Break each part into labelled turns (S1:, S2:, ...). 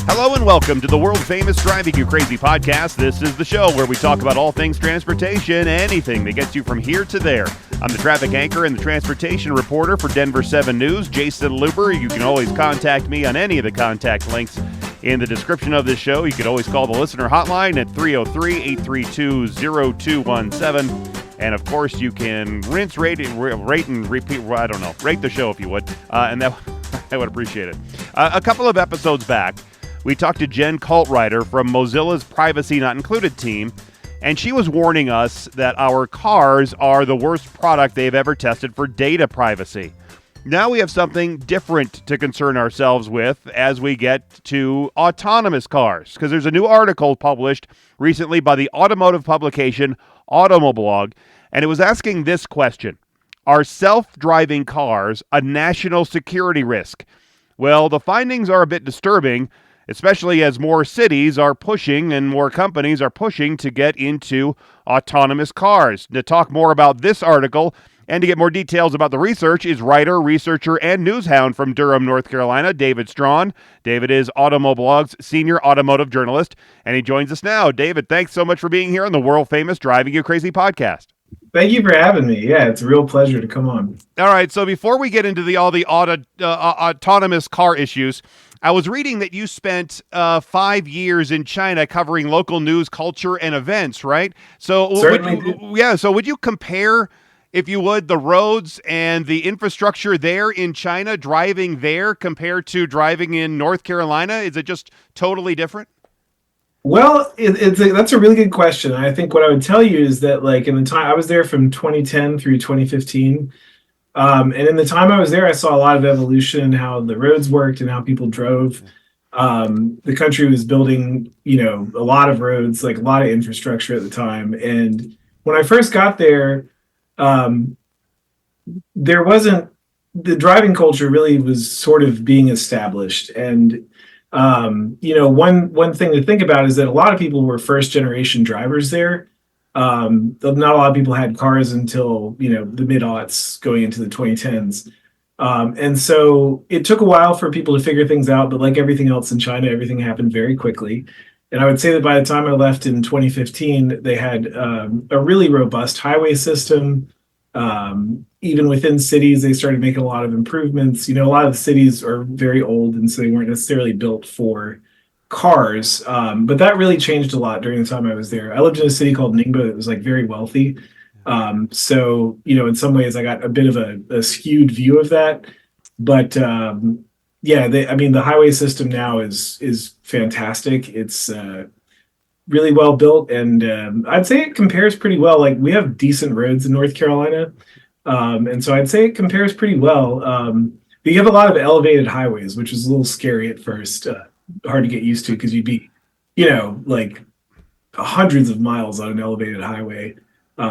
S1: Hello and welcome to the world-famous Driving You Crazy podcast. This is the show where we talk about all things transportation, anything that gets you from here to there. I'm the traffic anchor and the transportation reporter for Denver 7 News, Jason Looper. You can always contact me on any of the contact links in the description of this show. You can always call the listener hotline at 303-832-0217. And, of course, you can rate and repeat, rate the show if you would, and that I would appreciate it. A couple of episodes back, we talked to Jen Kaltrider from Mozilla's Privacy Not Included team, and she was warning us that our cars are the worst product they've ever tested for data privacy. Now we have something different to concern ourselves with as we get to autonomous cars, because there's a new article published recently by the automotive publication Automoblog, and it was asking this question: are self-driving cars a national security risk? Well, the findings are a bit disturbing, especially as more cities are pushing and more companies are pushing to get into autonomous cars. To talk more about this article and to get more details about the research is writer, researcher, and newshound from Durham, North Carolina, David Straughan. David is Automoblog's senior automotive journalist, and he joins us now. David, thanks so much for being here on the world-famous Driving You Crazy podcast.
S2: Thank you for having me. Yeah, it's a real pleasure to come on.
S1: All right, so before we get into all the autonomous car issues, I was reading that you spent 5 years in China covering local news, culture, and events, right? So, would you compare, if you would, the roads and the infrastructure there in China, driving there compared to driving in North Carolina? Is it just totally different?
S2: Well, that's a really good question. I think what I would tell you is that, like, in the time I was there from 2010 through 2015, and in the time I was there, I saw a lot of evolution in how the roads worked and how people drove. The country was building, a lot of roads, like a lot of infrastructure at the time. And when I first got there, there wasn't, the driving culture really was sort of being established. And one thing to think about is that a lot of people were first generation drivers there. Not a lot of people had cars until, the mid-aughts going into the 2010s. And so it took a while for people to figure things out, but like everything else in China, everything happened very quickly. And I would say that by the time I left in 2015, they had a really robust highway system. Even within cities, they started making a lot of improvements. A lot of the cities are very old, and so they weren't necessarily built for cars. But that really changed a lot during the time I was there. I lived in a city called Ningbo that was like very wealthy. So, in some ways I got a bit of a skewed view of that. But the highway system now is fantastic. It's really well built, and I'd say it compares pretty well. Like, we have decent roads in North Carolina, and so I'd say it compares pretty well. But you have a lot of elevated highways, which is a little scary at first, hard to get used to, because you'd be, like hundreds of miles on an elevated highway,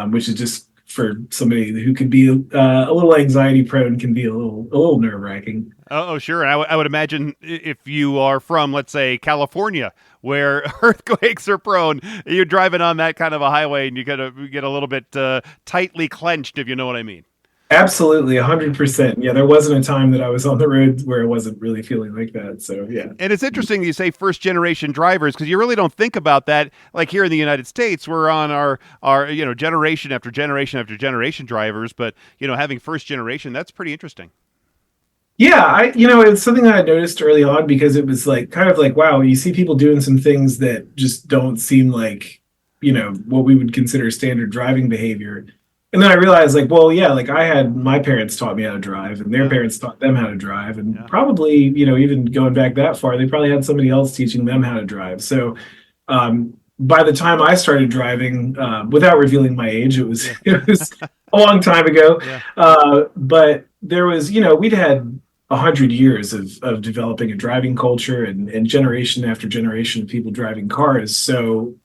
S2: which is just, for somebody who could be a little anxiety prone, can be a little nerve wracking.
S1: Oh, sure. And I would imagine if you are from, let's say, California, where earthquakes are prone, you're driving on that kind of a highway and you get a little bit tightly clenched, if you know what I mean.
S2: Absolutely, 100%. Yeah, there wasn't a time that I was on the road where I wasn't really feeling like that. So, yeah.
S1: And it's interesting you say first-generation drivers, because you really don't think about that. Like here in the United States, we're on our generation after generation after generation drivers. But, having first-generation, that's pretty interesting.
S2: Yeah, it's something that I noticed early on, because it was like kind of like, wow, you see people doing some things that just don't seem like, what we would consider standard driving behavior. And then I realized, like, well, yeah, like I had my parents taught me how to drive, and their parents taught them how to drive. And probably, even going back that far, they probably had somebody else teaching them how to drive. So by the time I started driving, without revealing my age, it was a long time ago. Yeah. But there was, we'd had 100 years of developing a driving culture and generation after generation of people driving cars. So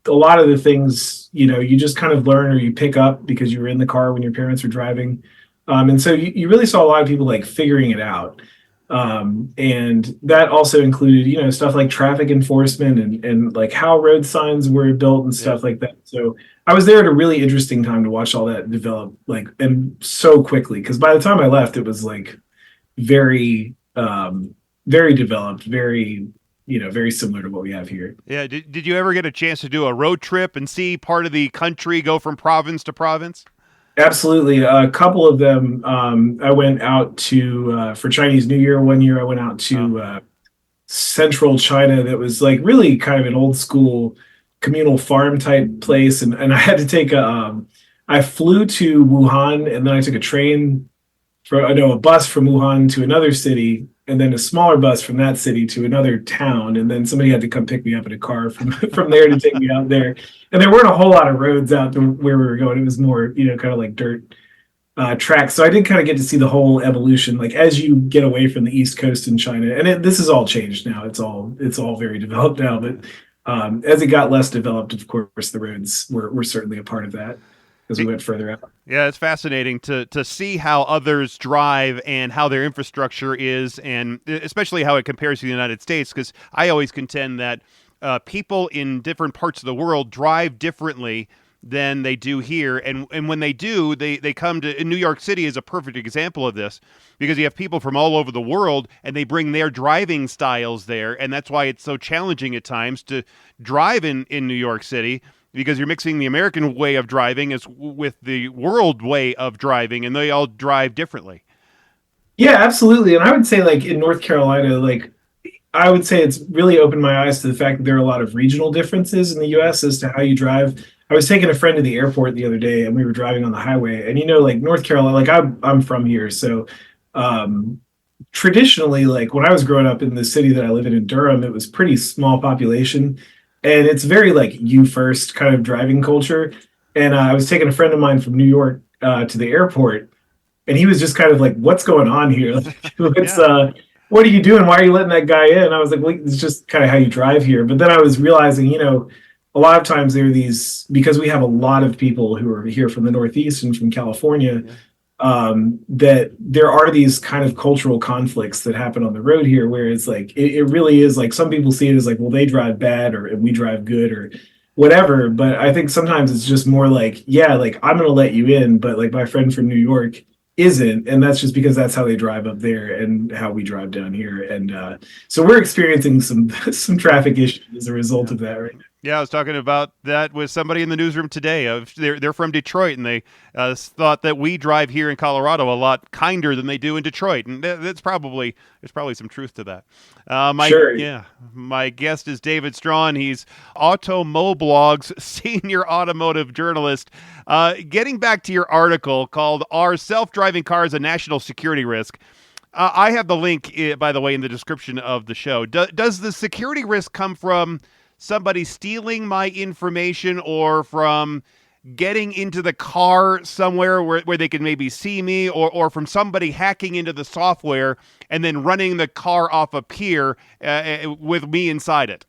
S2: a lot of the things, you just kind of learn or you pick up because you were in the car when your parents were driving. And so you really saw a lot of people like figuring it out. And that also included, stuff like traffic enforcement and like how road signs were built and stuff like that. So I was there at a really interesting time to watch all that develop, like, and so quickly, because by the time I left, it was like very, very developed, very, very similar to what we have here.
S1: Yeah. Did you ever get a chance to do a road trip and see part of the country go from province to province?
S2: Absolutely. A couple of them. I went out to for Chinese New Year one year. I went out to central China that was like really kind of an old school communal farm type place, and I had to take I flew to Wuhan, and then I took a train a bus from Wuhan to another city, and then a smaller bus from that city to another town, and then somebody had to come pick me up in a car from from there to take me out there. And there weren't a whole lot of roads out to where we were going. It was more, kind of like dirt tracks. So I did kind of get to see the whole evolution, like as you get away from the East Coast in China. And this is all changed now. It's all very developed now. But as it got less developed, of course, the roads were certainly a part of that as we went further out.
S1: Yeah, it's fascinating to see how others drive and how their infrastructure is, and especially how it compares to the United States, because I always contend that people in different parts of the world drive differently than they do here. And when they do, they come to, New York City is a perfect example of this, because you have people from all over the world and they bring their driving styles there. And that's why it's so challenging at times to drive in New York City, because you're mixing the American way of driving with the world way of driving, and they all drive differently.
S2: Yeah, absolutely. And I would say like in North Carolina, like I would say it's really opened my eyes to the fact that there are a lot of regional differences in the US as to how you drive. I was taking a friend to the airport the other day, and we were driving on the highway, and like North Carolina, like I'm from here. So traditionally, like when I was growing up in the city that I live in Durham, it was pretty small population, and it's very like you first kind of driving culture. And I was taking a friend of mine from New York to the airport, and he was just kind of like, "What's going on here? What are you doing? Why are you letting that guy in?" I was like, "Well, it's just kind of how you drive here." But then I was realizing, a lot of times there are these, because we have a lot of people who are here from the Northeast and from California, that there are these kind of cultural conflicts that happen on the road here, where it's like, it really is like, some people see it as like, well, they drive bad or we drive good or whatever. But I think sometimes it's just more like, yeah, like I'm going to let you in, but like my friend from New York isn't, and that's just because that's how they drive up there and how we drive down here. And so we're experiencing some traffic issues as a result of that right now.
S1: Yeah, I was talking about that with somebody in the newsroom today. They're from Detroit, and they thought that we drive here in Colorado a lot kinder than they do in Detroit, and there's probably some truth to that.
S2: Sure.
S1: Yeah, my guest is David Straughan. He's Automoblog's senior automotive journalist. Getting back to your article called "Are Self-Driving Cars a National Security Risk?" I have the link, by the way, in the description of the show. Does the security risk come from somebody stealing my information, or from getting into the car somewhere where they can maybe see me, or from somebody hacking into the software and then running the car off a pier with me inside it?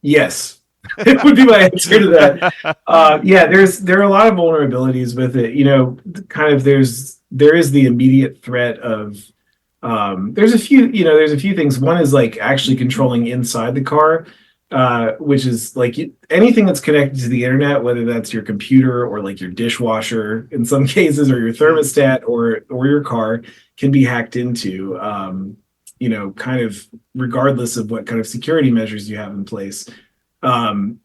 S2: Yes. It would be my answer to that. Yeah, there are a lot of vulnerabilities with it. Kind of there is the immediate threat of there's a few things. One is like actually controlling inside the car, which is like anything that's connected to the internet, whether that's your computer or like your dishwasher in some cases, or your thermostat or your car, can be hacked into, kind of regardless of what kind of security measures you have in place. And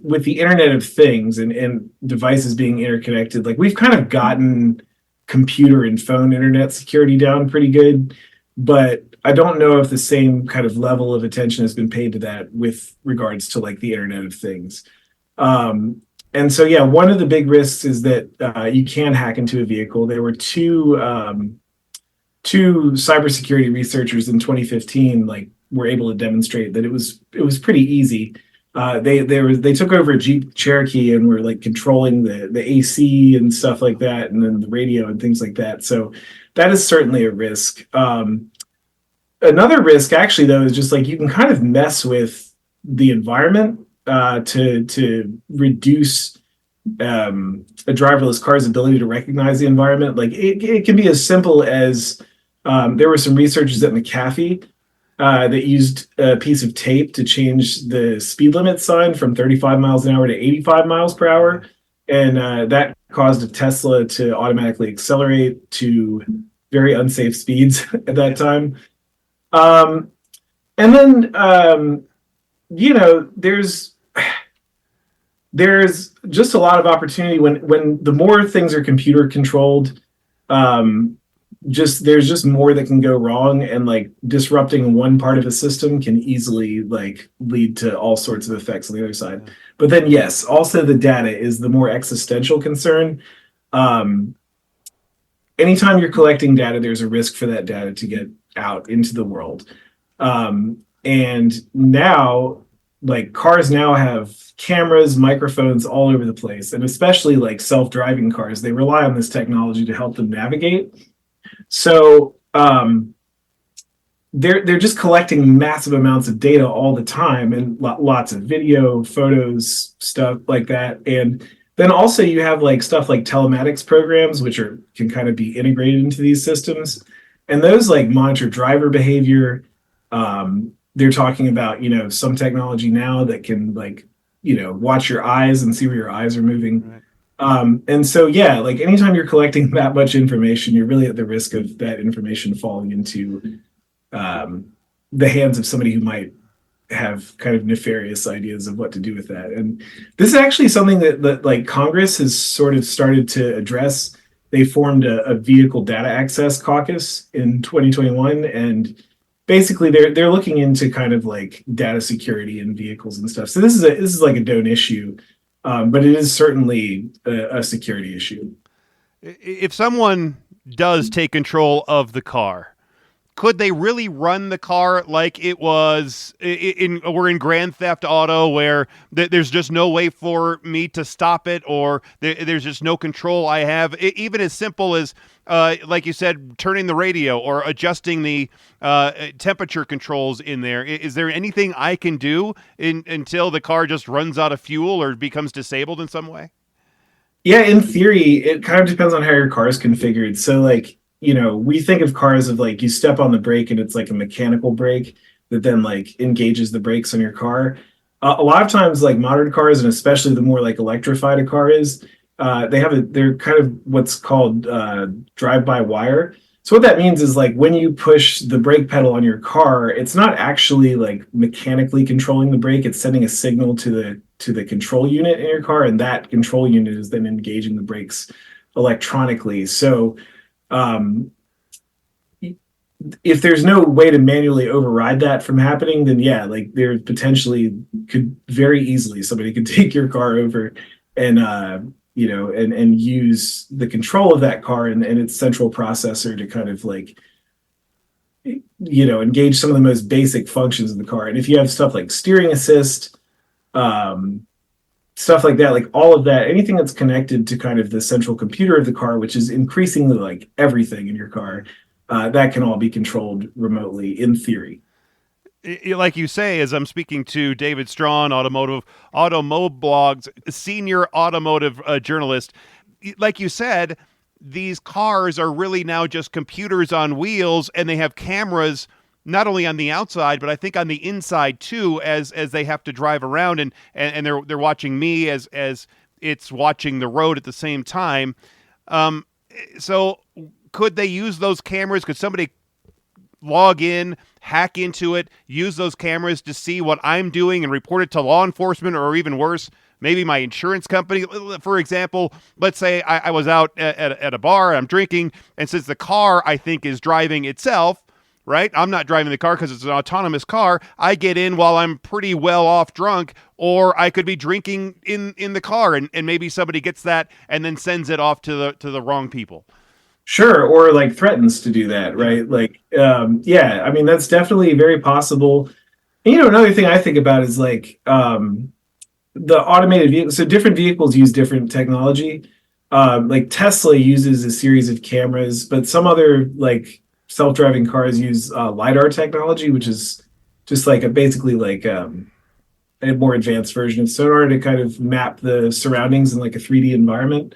S2: with the Internet of Things and devices being interconnected, like we've kind of gotten computer and phone internet security down pretty good, but I don't know if the same kind of level of attention has been paid to that with regards to like the Internet of Things. And so, yeah, one of the big risks is that you can hack into a vehicle. There were two cybersecurity researchers in 2015 were able to demonstrate that it was pretty easy. They took over a Jeep Cherokee and were like controlling the AC and stuff like that, and then the radio and things like that. So that is certainly a risk. Another risk, actually, though, is just like you can kind of mess with the environment to reduce a driverless car's ability to recognize the environment. Like it can be as simple as there were some researchers at McAfee that used a piece of tape to change the speed limit sign from 35 miles an hour to 85 miles per hour. And that caused a Tesla to automatically accelerate to very unsafe speeds at that time. And And then, there's just a lot of opportunity when the more things are computer controlled, um, there's just more that can go wrong, and like disrupting one part of a system can easily like lead to all sorts of effects on the other side. But then yes, also the data is the more existential concern. Um, Anytime you're collecting data, there's a risk for that data to get out into the world. And now, like cars now have cameras, microphones all over the place, and especially like self-driving cars, they rely on this technology to help them navigate. So they're just collecting massive amounts of data all the time, and lots of video, photos, stuff like that. And then also you have like stuff like telematics programs, which can kind of be integrated into these systems, and those like monitor driver behavior. They're talking about some technology now that can like watch your eyes and see where your eyes are moving.
S1: Right.
S2: And so, yeah, like anytime you're collecting that much information, you're really at the risk of that information falling into the hands of somebody who might have kind of nefarious ideas of what to do with that. And this is actually something that like Congress has sort of started to address. They formed a vehicle data access caucus in 2021, and basically they're looking into kind of like data security in vehicles and stuff. So this is like a known issue. But it is certainly a security issue.
S1: If someone does take control of the car, could they really run the car like it was we're in Grand Theft Auto, where there's just no way for me to stop it, or there's just no control I have? Even as simple as, like you said, turning the radio or adjusting the temperature controls in there. Is there anything I can do until the car just runs out of fuel or becomes disabled in some way?
S2: Yeah, in theory, it kind of depends on how your car is configured. So like, we think of cars of like you step on the brake and it's like a mechanical brake that then like engages the brakes on your car. A lot of times, like modern cars, and especially the more like electrified a car is, they're kind of what's called drive-by-wire. So what that means is like when you push the brake pedal on your car, it's not actually like mechanically controlling the brake. It's sending a signal to the control unit in your car, and that control unit is then engaging the brakes electronically. So if there's no way to manually override that from happening, then yeah, like there potentially could very easily somebody could take your car over and and use the control of that car and its central processor to kind of like engage some of the most basic functions of the car. And if you have stuff like steering assist, stuff like that, like all of that, anything that's connected to kind of the central computer of the car, which is increasingly like everything in your car, that can all be controlled remotely in theory.
S1: Like you say, as I'm speaking to David Straughan, Automoblog's senior automotive journalist, like you said, these cars are really now just computers on wheels, and they have cameras not only on the outside, but I think on the inside too, as they have to drive around, and they're watching me as it's watching the road at the same time. So could they use those cameras? Could somebody log in, hack into it, use those cameras to see what I'm doing and report it to law enforcement, or even worse, maybe my insurance company? For example, let's say I was out at a bar, I'm drinking, and since the car, I think, is driving itself, right? I'm not driving the car because it's an autonomous car. I get in while I'm pretty well off drunk, or I could be drinking in the car, and maybe somebody gets that and then sends it off to the wrong people.
S2: Sure, or like threatens to do that, right? Like, yeah, I mean, that's definitely very possible. And, another thing I think about is like the automated vehicles. So different vehicles use different technology. Like Tesla uses a series of cameras, but some other like self-driving cars use LiDAR technology, which is just like basically like a more advanced version of sonar to kind of map the surroundings in like a 3D environment.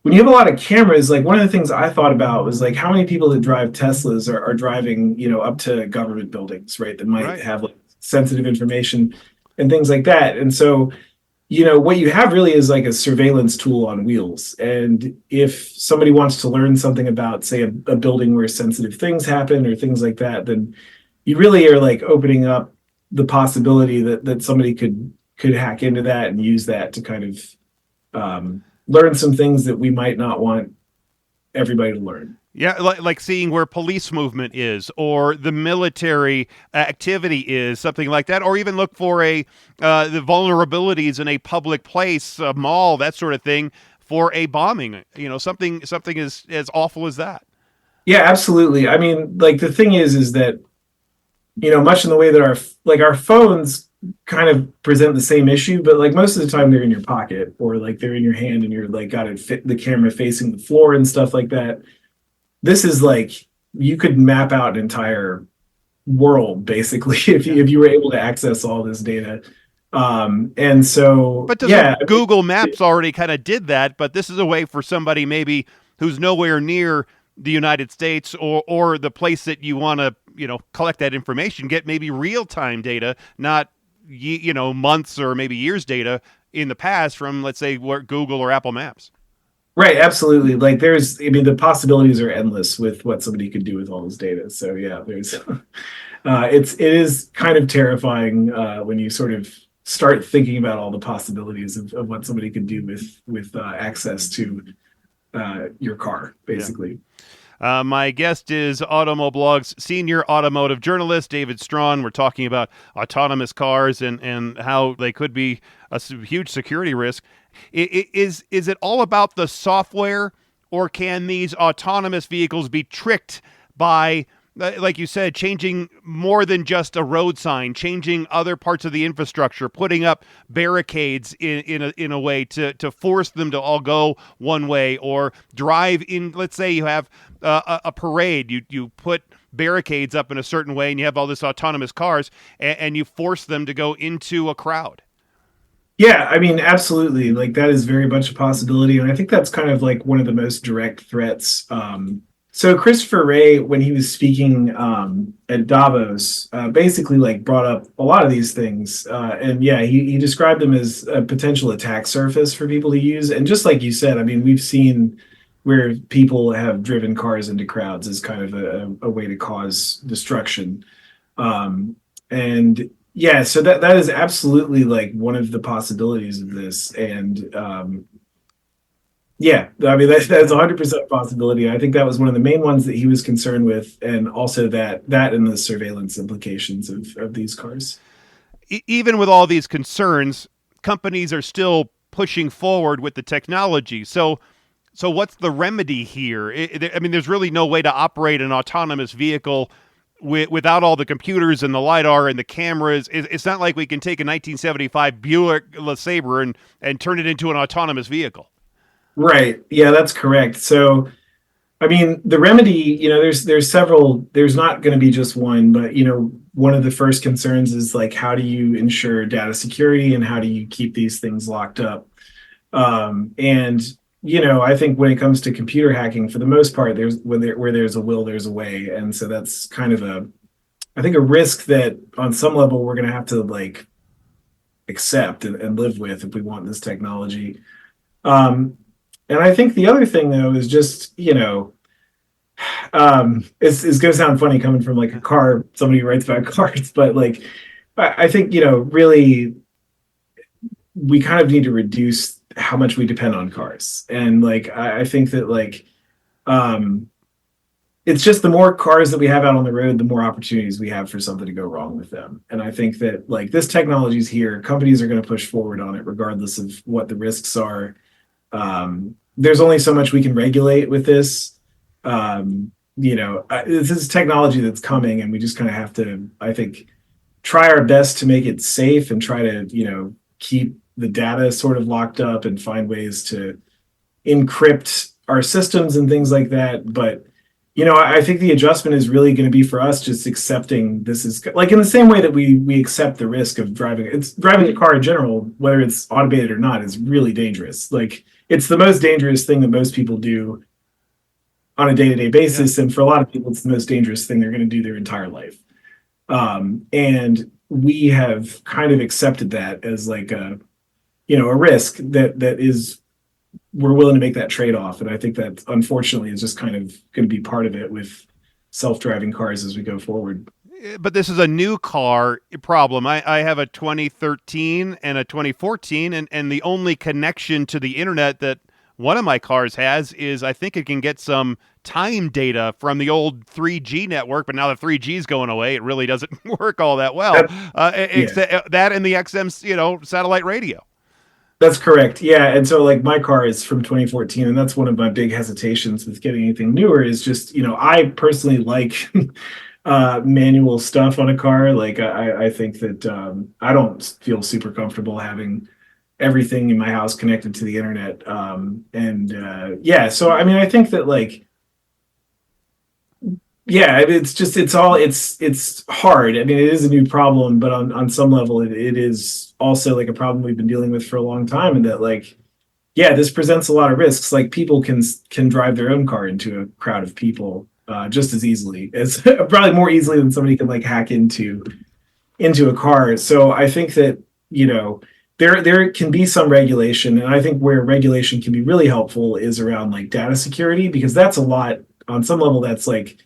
S2: When you have a lot of cameras, like one of the things I thought about was like how many people that drive Teslas are driving, up to government buildings, right? That might have like sensitive information and things like that. And so, what you have really is like a surveillance tool on wheels. And if somebody wants to learn something about, say, a building where sensitive things happen or things like that, then you really are like opening up the possibility that somebody could hack into that and use that to kind of learn some things that we might not want everybody to learn.
S1: Yeah, like seeing where police movement is, or the military activity is, something like that, or even look for the vulnerabilities in a public place, a mall, that sort of thing, for a bombing. Something as awful as that.
S2: Yeah, absolutely. I mean, like the thing is that much in the way that our phones kind of present the same issue, but like most of the time they're in your pocket or like they're in your hand and you're like got it fit the camera facing the floor and stuff like that. This is like you could map out an entire world basically if you were able to access all this data. And so
S1: But
S2: yeah,
S1: Google Maps already kind of did that, but this is a way for somebody maybe who's nowhere near the United States or the place that you want to, collect that information, get maybe real-time data, not months or maybe years data in the past from, let's say, Google or Apple Maps.
S2: right, absolutely. Like the possibilities are endless with what somebody could do with all this data. So yeah, there's it is kind of terrifying when you sort of start thinking about all the possibilities of what somebody could do with access to your car, basically.
S1: Yeah. My guest is Automoblog's senior automotive journalist, David Straughan. We're talking about autonomous cars and how they could be a huge security risk. Is it all about the software, or can these autonomous vehicles be tricked by, like you said, changing more than just a road sign, changing other parts of the infrastructure, putting up barricades in a way to force them to all go one way, or drive in? Let's say you have a parade, you put barricades up in a certain way, and you have all this autonomous cars, and you force them to go into a crowd.
S2: Yeah, I mean, absolutely. Like that is very much a possibility. And I think that's kind of like one of the most direct threats. So Christopher Wray, when he was speaking at Davos, basically like brought up a lot of these things. And yeah, he described them as a potential attack surface for people to use. And just like you said, I mean, we've seen where people have driven cars into crowds as kind of a way to cause destruction. And yeah, so that is absolutely like one of the possibilities of this. And yeah, I mean that's 100% possibility. I think that was one of the main ones that he was concerned with, and also that and the surveillance implications of these cars.
S1: Even with all these concerns, companies are still pushing forward with the technology. So what's the remedy here? I mean, there's really no way to operate an autonomous vehicle without all the computers and the LiDAR and the cameras. It's not like we can take a 1975 Buick LeSabre and turn it into an autonomous vehicle.
S2: Right. Yeah, that's correct. So, I mean, the remedy, there's several, there's not going to be just one, but, one of the first concerns is like, how do you ensure data security and how do you keep these things locked up? And I think when it comes to computer hacking, for the most part, where there's a will, there's a way. And so that's kind of I think a risk that on some level we're going to have to like accept and live with if we want this technology. And I think the other thing though is just, it's going to sound funny coming from like somebody who writes about cars, but like, I think, really we kind of need to reduce how much we depend on cars. And like, I think that like, it's just the more cars that we have out on the road, the more opportunities we have for something to go wrong with them. And I think that like this technology is here, companies are going to push forward on it regardless of what the risks are. There's only so much we can regulate with this. This is technology that's coming, and we just kind of have to, I think, try our best to make it safe and try to, keep the data sort of locked up and find ways to encrypt our systems and things like that. But, I think the adjustment is really going to be for us just accepting this is like in the same way that we accept the risk of driving a car in general, whether it's automated or not, is really dangerous. Like it's the most dangerous thing that most people do on a day-to-day basis. Yeah. And for a lot of people, it's the most dangerous thing they're going to do their entire life. And we have kind of accepted that as like a risk that is, we're willing to make that trade-off. And I think that unfortunately is just kind of going to be part of it with self-driving cars as we go forward.
S1: But this is a new car problem. I have a 2013 and a 2014, and the only connection to the internet that one of my cars has is I think it can get some time data from the old 3G network, but now the 3G is going away. It really doesn't work all that well.
S2: That, yeah.
S1: That and the XM, satellite radio.
S2: That's correct. Yeah. And so like my car is from 2014, and that's one of my big hesitations with getting anything newer is just, I personally like manual stuff on a car. Like I think that I don't feel super comfortable having everything in my house connected to the internet. Yeah, so I mean I think that like yeah, it's hard. I mean, it is a new problem, but on some level, it is also like a problem we've been dealing with for a long time, and that like, yeah, this presents a lot of risks. Like people can drive their own car into a crowd of people just as easily as probably more easily than somebody can like hack into a car. So I think that there can be some regulation, and I think where regulation can be really helpful is around like data security, because that's a lot on some level that's like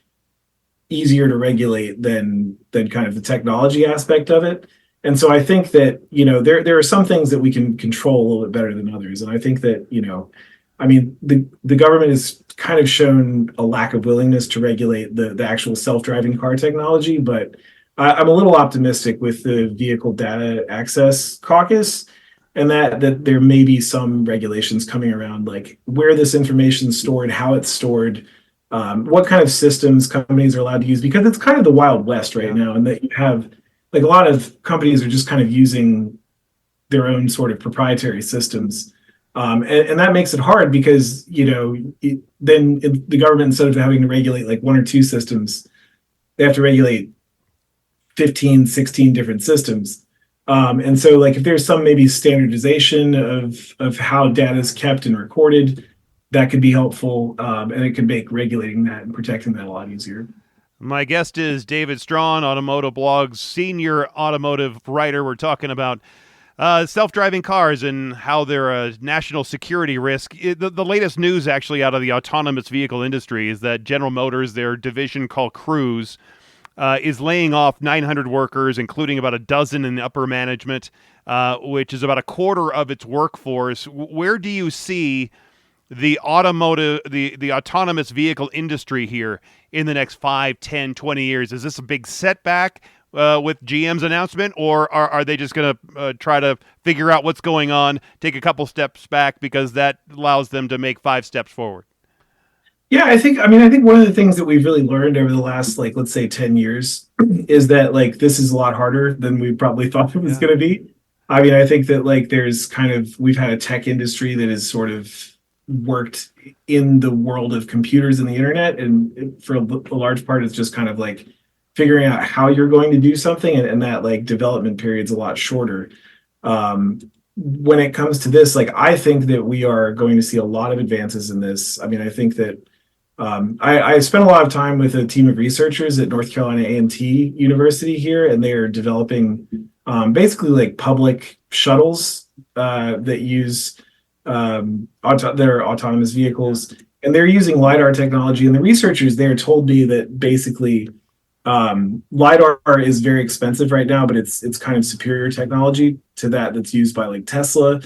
S2: easier to regulate than kind of the technology aspect of it. And so I think that, there are some things that we can control a little bit better than others. And I think that, I mean, the government has kind of shown a lack of willingness to regulate the actual self-driving car technology, but I'm a little optimistic with the Vehicle Data Access Caucus, and that there may be some regulations coming around, like where this information is stored, how it's stored, what kind of systems companies are allowed to use, because it's kind of the Wild West right now, and that you have like a lot of companies are just kind of using their own sort of proprietary systems. And that makes it hard because, the government, instead of having to regulate like one or two systems, they have to regulate 15, 16 different systems. And so like if there's some maybe standardization of how data is kept and recorded, that could be helpful, and it could make regulating that and protecting that a lot easier.
S1: My guest is David Straughan, Automoblog's senior automotive writer. We're talking about self-driving cars and how they're a national security risk. The latest news actually out of the autonomous vehicle industry is that General Motors, their division called Cruise, is laying off 900 workers, including about a dozen in the upper management, which is about a quarter of its workforce. Where do you see the autonomous vehicle industry here in the next 5, 10, 20 years? Is this a big setback with GM's announcement, or are they just going to try to figure out what's going on, take a couple steps back because that allows them to make 5 steps forward?
S2: Yeah, I think one of the things that we've really learned over the last, like, let's say 10 years is that like this is a lot harder than we probably thought it was going to be. I mean, I think that like we've had a tech industry that is sort of worked in the world of computers and the internet, and for a large part it's just kind of like figuring out how you're going to do something, and that like development period's a lot shorter. When it comes to this, like I think that we are going to see a lot of advances in this. I mean, I think that I spent a lot of time with a team of researchers at North Carolina A&T University here, and they are developing basically like public shuttles that use their autonomous vehicles, and they're using LiDAR technology. And the researchers there told me that basically LiDAR is very expensive right now, but it's kind of superior technology to that's used by like Tesla,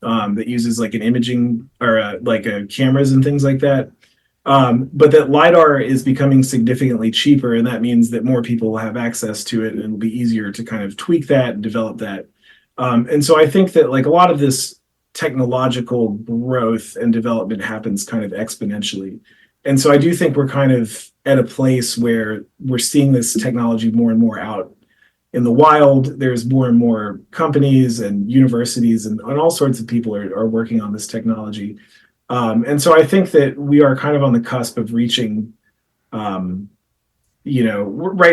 S2: that uses like an imaging or like cameras and things like that. But that LiDAR is becoming significantly cheaper, and that means that more people will have access to it, and it'll be easier to kind of tweak that and develop that. And so I think that like a lot of this technological growth and development happens kind of exponentially. And so I do think we're kind of at a place where we're seeing this technology more and more out in the wild. There's more and more companies and universities and all sorts of people are working on this technology. And so I think that we are kind of on the cusp of reaching, right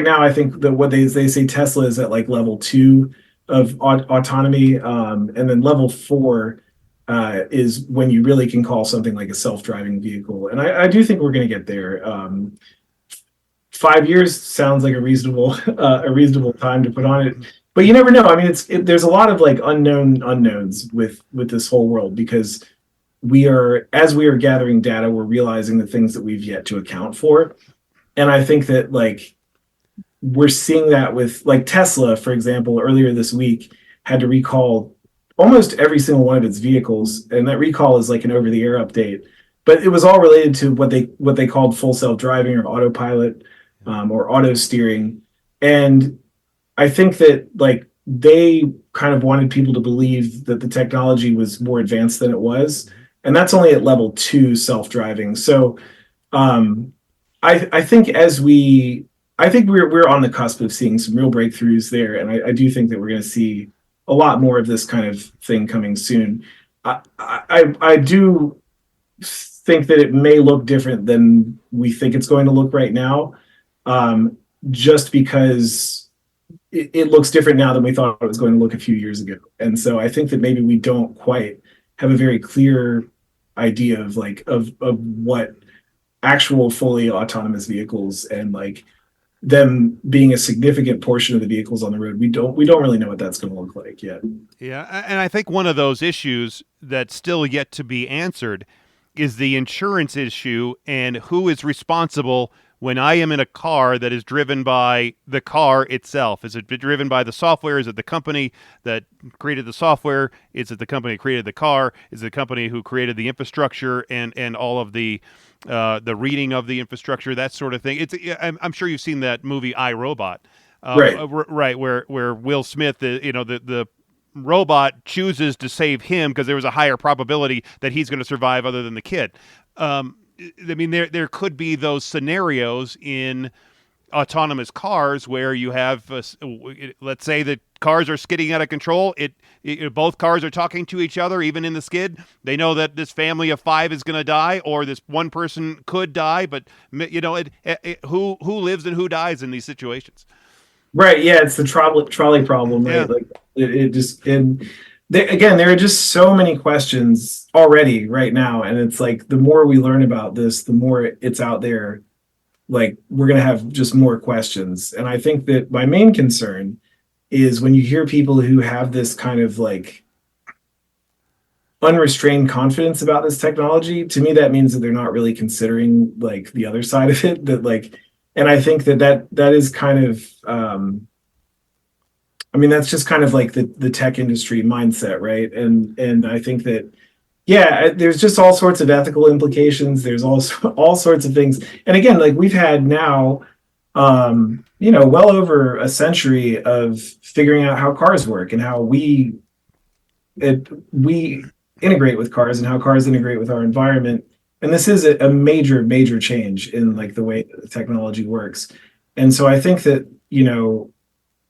S2: now, I think that what they say Tesla is at like level 2 of autonomy. And then level 4 is when you really can call something like a self-driving vehicle. And I do think we're going to get there. 5 years sounds like a reasonable time to put on it, but you never know. I mean, there's a lot of like unknowns with this whole world, because as we are gathering data, we're realizing the things that we've yet to account for. And I think that like we're seeing that with like Tesla, for example, earlier this week had to recall almost every single one of its vehicles, and that recall is like an over-the-air update. But it was all related to what they called full self-driving or autopilot, or auto steering. And I think that like they kind of wanted people to believe that the technology was more advanced than it was, and that's only at level 2 self-driving. So um, I think I think we're on the cusp of seeing some real breakthroughs there, and I do think that we're going to see a lot more of this kind of thing coming soon. I do think that it may look different than we think it's going to look right now, um, just because it looks different now than we thought it was going to look a few years ago. And so I think that maybe we don't quite have a very clear idea of like of what actual fully autonomous vehicles and like them being a significant portion of the vehicles on the road. We don't really know what that's going to look like yet.
S1: Yeah, and I think one of those issues that's still yet to be answered is the insurance issue and who is responsible when I am in a car that is driven by the car itself. Is it driven by the software? Is it the company that created the software? Is it the company that created the car? Is it the company who created the infrastructure and all of the reading of the infrastructure, that sort of thing? I'm sure you've seen that movie I, Robot,
S2: Right.
S1: right, where Will Smith, the robot chooses to save him because there was a higher probability that he's going to survive other than the kid. I mean, there could be those scenarios in autonomous cars where you have, let's say that cars are skidding out of control. Both cars are talking to each other, even in the skid. They know that this family of 5 is going to die, or this one person could die. But who lives and who dies in these situations?
S2: Right. Yeah. It's the trolley problem, right?
S1: Yeah.
S2: Like it just, and again, there are just so many questions already right now. And it's like, the more we learn about this, the more it's out there, like we're going to have just more questions. And I think that my main concern is when you hear people who have this kind of like unrestrained confidence about this technology, to me, that means that they're not really considering like the other side of it, that like, and I think that is kind of, I mean, that's just kind of like the tech industry mindset, right? And I think that, yeah, there's just all sorts of ethical implications. There's also all sorts of things. And again, like we've had now, well over a century of figuring out how cars work and how we integrate with cars and how cars integrate with our environment. And this is a major, major change in like the way that the technology works. And so I think that,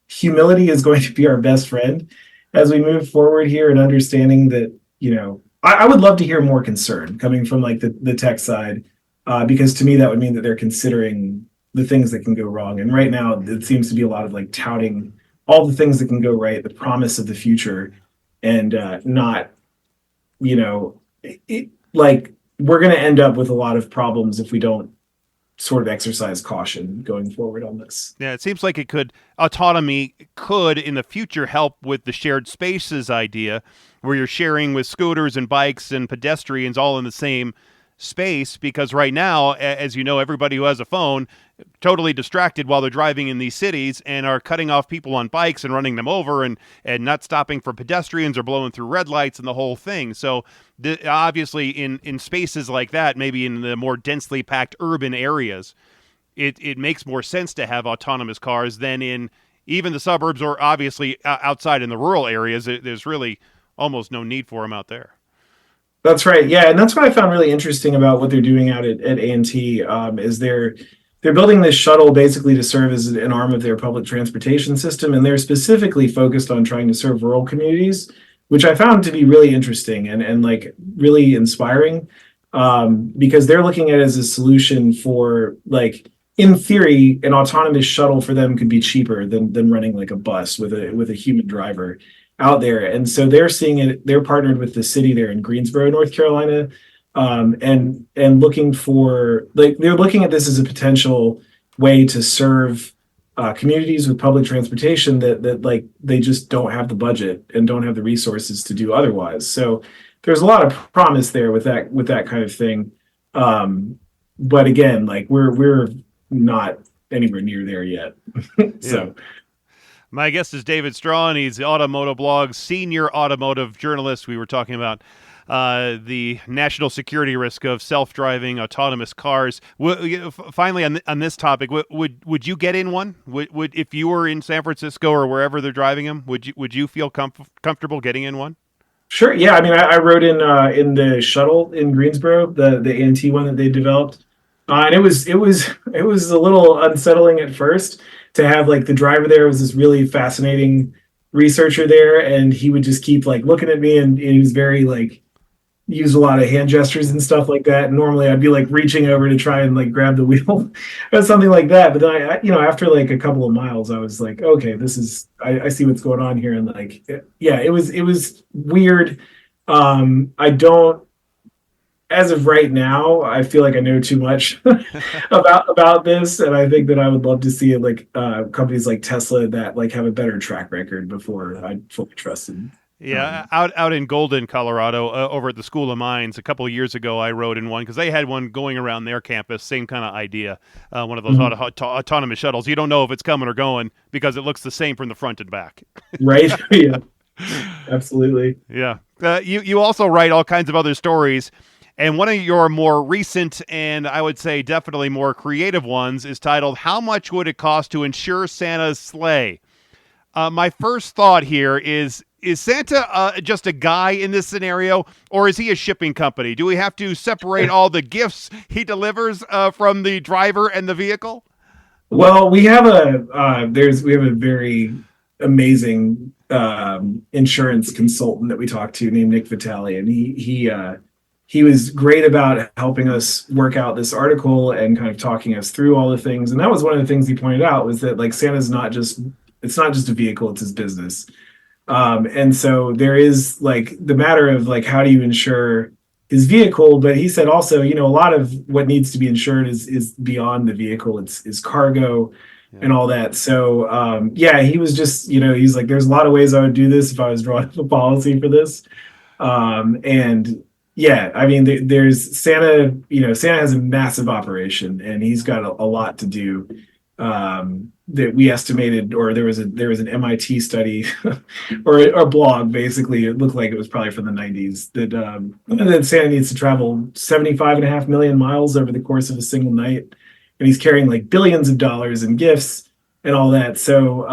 S2: humility is going to be our best friend as we move forward here, and understanding that, I would love to hear more concern coming from like the tech side, because to me, that would mean that they're considering the things that can go wrong. And right now it seems to be a lot of like touting all the things that can go right, the promise of the future, and not, like we're going to end up with a lot of problems if we don't sort of exercise caution going forward on this.
S1: Yeah, it seems like autonomy could in the future help with the shared spaces idea, where you're sharing with scooters and bikes and pedestrians all in the same space, because right now, as you know, everybody who has a phone totally distracted while they're driving in these cities and are cutting off people on bikes and running them over and not stopping for pedestrians or blowing through red lights and the whole thing. So obviously in spaces like that, maybe in the more densely packed urban areas, it makes more sense to have autonomous cars than in even the suburbs, or obviously outside in the rural areas. There's really almost no need for them out there.
S2: That's right. Yeah, and that's what I found really interesting about what they're doing out at A&T, is they're building this shuttle basically to serve as an arm of their public transportation system, and they're specifically focused on trying to serve rural communities, which I found to be really interesting and like really inspiring, because they're looking at it as a solution for, like, in theory, an autonomous shuttle for them could be cheaper than running like a bus with a human driver out there. And so they're seeing it, they're partnered with the city there in Greensboro, North Carolina, and looking for, like, they're looking at this as a potential way to serve communities with public transportation that like they just don't have the budget and don't have the resources to do otherwise. So there's a lot of promise there with that kind of thing. But again, like we're not anywhere near there yet. So.
S1: Yeah. My guest is David Straughan. He's the Automoblog senior automotive journalist. We were talking about the national security risk of self-driving autonomous cars. Finally, on this topic, would you get in one? Would if you were in San Francisco or wherever they're driving them? Would you feel comfortable getting in one?
S2: Sure. Yeah. I mean, I rode in the shuttle in Greensboro, the ANT one that they developed, and it was a little unsettling at first to have like the driver there was this really fascinating researcher there, and he would just keep like looking at me, and he was very like used a lot of hand gestures and stuff like that. And normally I'd be like reaching over to try and like grab the wheel or something like that. But then after like a couple of miles, I was like, okay, I see what's going on here. And like, yeah, it was weird. I don't, as of right now, I feel like I know too much about this, and I think that I would love to see like companies like Tesla that like have a better track record before I'd fully trust them.
S1: Yeah, out in Golden, Colorado, over at the School of Mines, a couple of years ago, I rode in one because they had one going around their campus. Same kind of idea, one of those autonomous shuttles. You don't know if it's coming or going because it looks the same from the front and back.
S2: Right? Yeah, absolutely.
S1: Yeah. You also write all kinds of other stories. And one of your more recent and I would say definitely more creative ones is titled, "How Much Would It Cost to Insure Santa's Sleigh?" My first thought here is Santa just a guy in this scenario, or is he a shipping company? Do we have to separate all the gifts he delivers from the driver and the vehicle?
S2: Well, we have a very amazing insurance consultant that we talked to named Nick Vitale, and he was great about helping us work out this article and kind of talking us through all the things. And that was one of the things he pointed out was that like Santa's it's not just a vehicle, it's his business. And so there is like the matter of like, how do you insure his vehicle? But he said also, a lot of what needs to be insured is beyond the vehicle. It's cargo and all that. So, he was just, he's like, there's a lot of ways I would do this if I was drawing up a policy for this. And yeah, I mean, there's Santa, Santa has a massive operation and he's got a lot to do. That we estimated, or there was an MIT study or a blog, basically, it looked like it was probably from the 90s, that Santa needs to travel 75.5 million miles over the course of a single night. And he's carrying like billions of dollars in gifts and all that. So,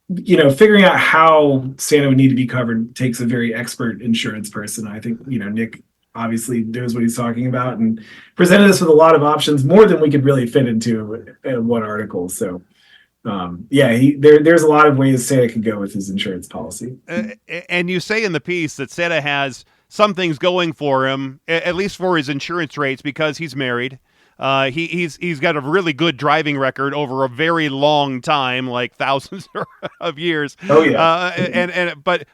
S2: figuring out how Santa would need to be covered takes a very expert insurance person. I think, Nick obviously knows what he's talking about and presented us with a lot of options, more than we could really fit into one article. So, there's a lot of ways Santa could go with his insurance policy.
S1: And you say in the piece that Santa has some things going for him, at least for his insurance rates, because he's married. He's got a really good driving record over a very long time, like thousands of years.
S2: Oh yeah.
S1: But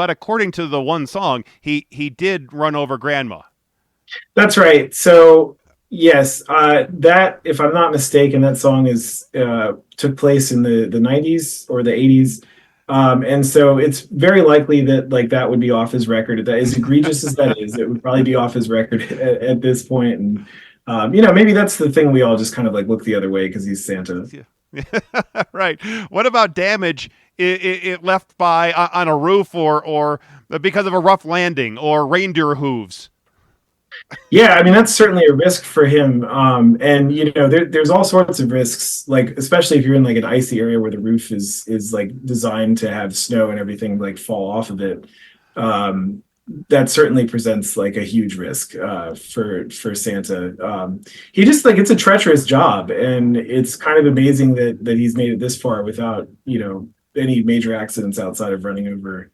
S1: according to the one song, he did run over grandma.
S2: That's right. So yes, that, if I'm not mistaken, that song took place in the 90s or the 80s. And so it's very likely that like that would be off his record. That as egregious as that is, it would probably be off his record at this point. And maybe that's the thing, we all just kind of like look the other way because he's Santa.
S1: Yeah. Right. What about damage it left by on a roof or because of a rough landing or reindeer hooves?
S2: Yeah, I mean, that's certainly a risk for him. And there's all sorts of risks, like especially if you're in like an icy area where the roof is like designed to have snow and everything like fall off of it. That certainly presents like a huge risk for Santa. He just like, it's a treacherous job, and it's kind of amazing that he's made it this far without any major accidents outside of running over.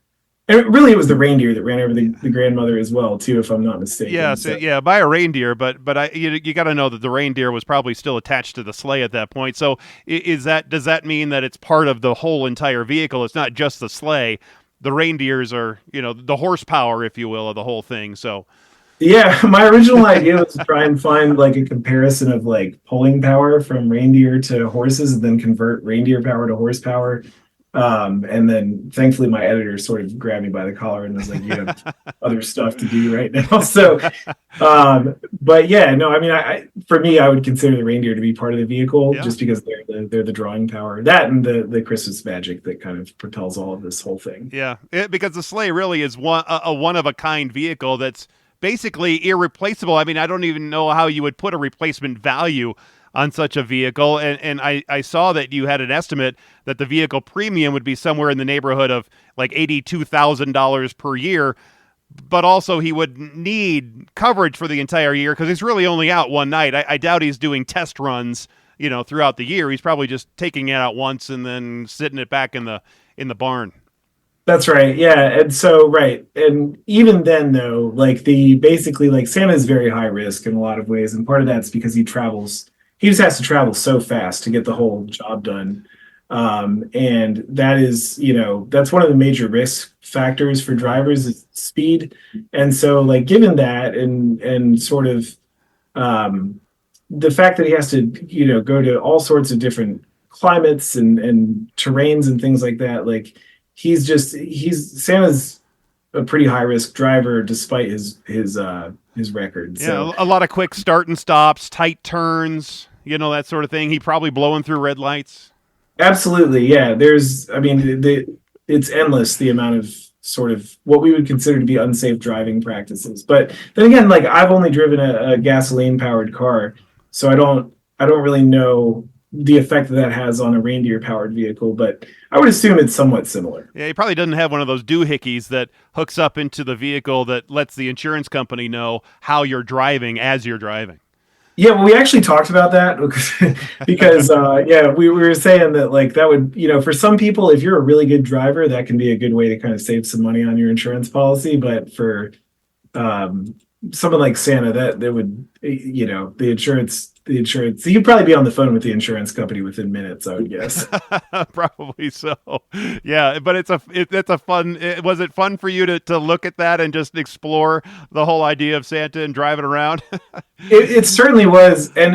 S2: And really, it was the reindeer that ran over the grandmother as well, too, if I'm not mistaken.
S1: Yeah, so, by a reindeer, but you got to know that the reindeer was probably still attached to the sleigh at that point. So does that mean that it's part of the whole entire vehicle? It's not just the sleigh. The reindeers are, the horsepower, if you will, of the whole thing. So,
S2: yeah, my original idea was to try and find like a comparison of like pulling power from reindeer to horses, and then convert reindeer power to horsepower. And then thankfully my editor sort of grabbed me by the collar and was like, you have other stuff to do right now. So, but yeah, no, I mean, for me, I would consider the reindeer to be part of the vehicle just because they're the drawing power, that and the Christmas magic that kind of propels all of this whole thing.
S1: Yeah, because the sleigh really is a one of a kind vehicle that's basically irreplaceable. I mean, I don't even know how you would put a replacement value on such a vehicle. And I saw that you had an estimate that the vehicle premium would be somewhere in the neighborhood of like $82,000 per year. But also he would need coverage for the entire year because he's really only out one night. I doubt he's doing test runs, throughout the year. He's probably just taking it out once and then sitting it back in the barn.
S2: That's right. Yeah. And so, right. And even then though, basically Santa's very high risk in a lot of ways. And part of that's because he just has to travel so fast to get the whole job done. And that is, that's one of the major risk factors for drivers is speed. And so given that and sort of, the fact that he has to, go to all sorts of different climates and terrains and things like that, Santa's a pretty high risk driver despite his record.
S1: Yeah,
S2: So
S1: a lot of quick start and stops, tight turns, that sort of thing. He probably blowing through red lights.
S2: absolutely, yeah. It's endless the amount of sort of what we would consider to be unsafe driving practices. But then again, I've only driven a gasoline powered car, so I don't really know the effect that has on a reindeer powered vehicle, but I would assume it's somewhat similar.
S1: Yeah, he probably doesn't have one of those doohickeys that hooks up into the vehicle that lets the insurance company know how you're driving as you're driving.
S2: Yeah, well, we actually talked about that because we were saying that that would, for some people, if you're a really good driver, that can be a good way to kind of save some money on your insurance policy. But for someone like Santa, that would, the insurance, you'd probably be on the phone with the insurance company within minutes, I would guess.
S1: Probably so. Yeah, but it's a fun. Was it fun for you to look at that and just explore the whole idea of Santa and driving around?
S2: It certainly was, and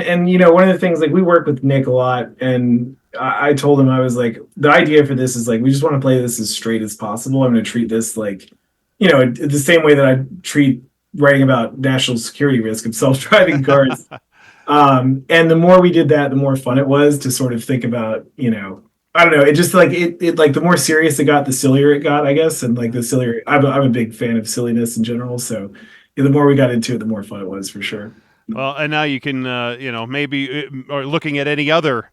S2: one of the things we work with Nick a lot, and I told him I was like, the idea for this is we just want to play this as straight as possible. I'm going to treat this the same way that I treat writing about national security risk of self-driving cars. And the more we did that, the more fun it was to sort of think about, I don't know. It just the more serious it got, the sillier it got, I guess. And the sillier, I'm a big fan of silliness in general. So the more we got into it, the more fun it was for sure.
S1: Well, and now you can, maybe or looking at any other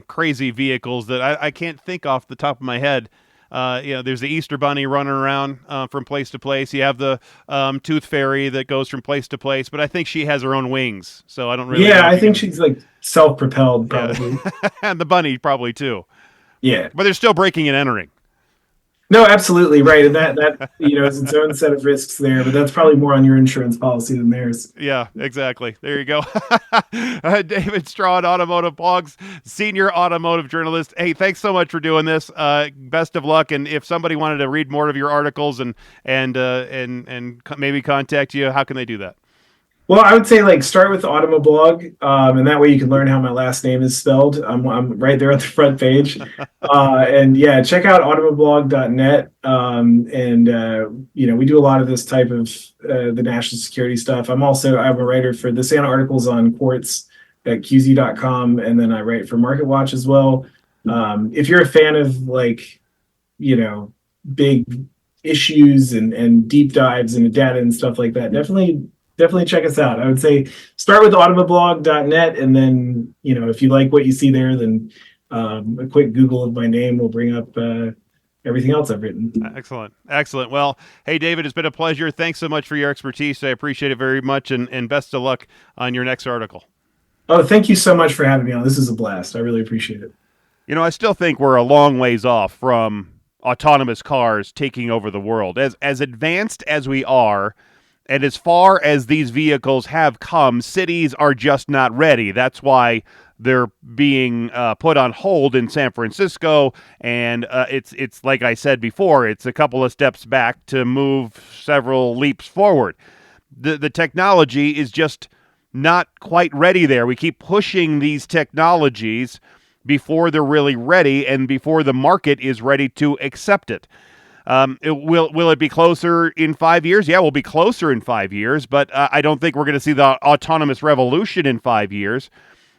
S1: crazy vehicles that I can't think off the top of my head. There's the Easter Bunny running around from place to place. You have the Tooth Fairy that goes from place to place, but I think she has her own wings, so I don't really.
S2: Yeah, I think she's self-propelled, probably.
S1: Yeah. And the bunny probably too.
S2: Yeah,
S1: but they're still breaking and entering.
S2: No, absolutely right, and that is its own set of risks there, but that's probably more on your insurance policy than theirs.
S1: Yeah, exactly. There you go. David Straughan, Automotive Blog's senior automotive journalist. Hey, thanks so much for doing this. Best of luck, and if somebody wanted to read more of your articles and maybe contact you, how can they do that?
S2: Well, I would say start with Automoblog, and that way you can learn how my last name is spelled. I'm right there on the front page, and yeah, check out automoblog.net. We do a lot of this type of the national security stuff. I'm a writer for the Santa articles on Quartz at QZ.com, and then I write for MarketWatch as well. If you're a fan of big issues and deep dives into data and stuff like that, definitely check us out. I would say start with automoblog.net, and then, if you like what you see there, then a quick Google of my name will bring up everything else I've written.
S1: Excellent. Well, hey, David, it's been a pleasure. Thanks so much for your expertise. I appreciate it very much, and best of luck on your next article.
S2: Oh, thank you so much for having me on. This is a blast. I really appreciate it.
S1: I still think we're a long ways off from autonomous cars taking over the world. As advanced as we are, and as far as these vehicles have come, cities are just not ready. That's why they're being put on hold in San Francisco. And it's like I said before, it's a couple of steps back to move several leaps forward. The technology is just not quite ready there. We keep pushing these technologies, before they're really ready and before the market is ready to accept it. Will it be closer in 5 years? Yeah, we'll be closer in 5 years, but I don't think we're going to see the autonomous revolution in 5 years.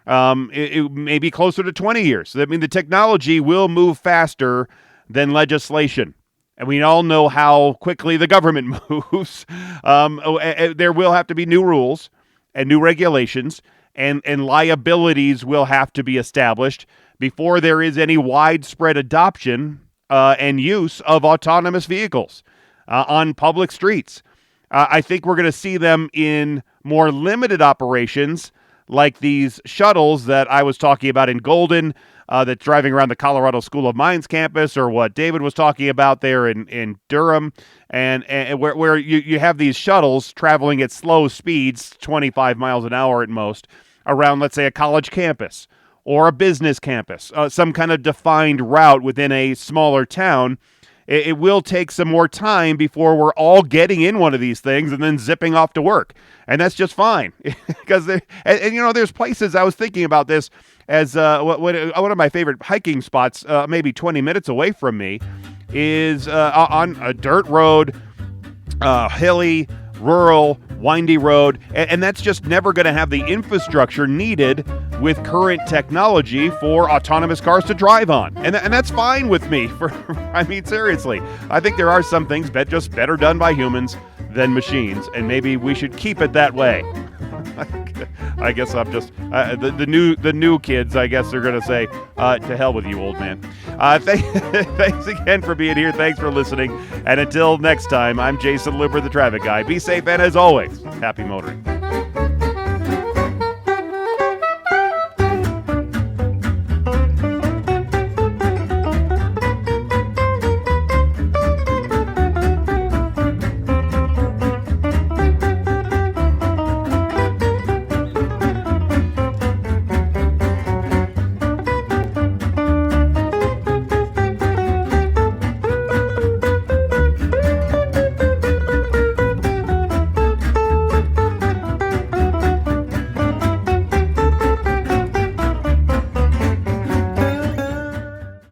S1: It may be closer to 20 years. I mean, the technology will move faster than legislation. And we all know how quickly the government moves. There will have to be new rules and new regulations, and liabilities will have to be established before there is any widespread adoption and use of autonomous vehicles on public streets. I think we're going to see them in more limited operations like these shuttles that I was talking about in Golden, that's driving around the Colorado School of Mines campus, or what David was talking about there in Durham, and where you have these shuttles traveling at slow speeds, 25 miles an hour at most, around, let's say, a college campus or a business campus, some kind of defined route within a smaller town. It will take some more time before we're all getting in one of these things and then zipping off to work. And that's just fine. Because there's places, I was thinking about this as one of my favorite hiking spots, maybe 20 minutes away from me, is on a dirt road, hilly, rural, windy road, and that's just never going to have the infrastructure needed with current technology for autonomous cars to drive on. And that's fine with me. I mean, seriously, I think there are some things just better done by humans than machines, and maybe we should keep it that way. I guess I'm just the new kids, I guess, are going to say, to hell with you, old man. Thanks again for being here. Thanks for listening. And until next time, I'm Jason Luber, the traffic guy. Be safe, and as always, happy motoring.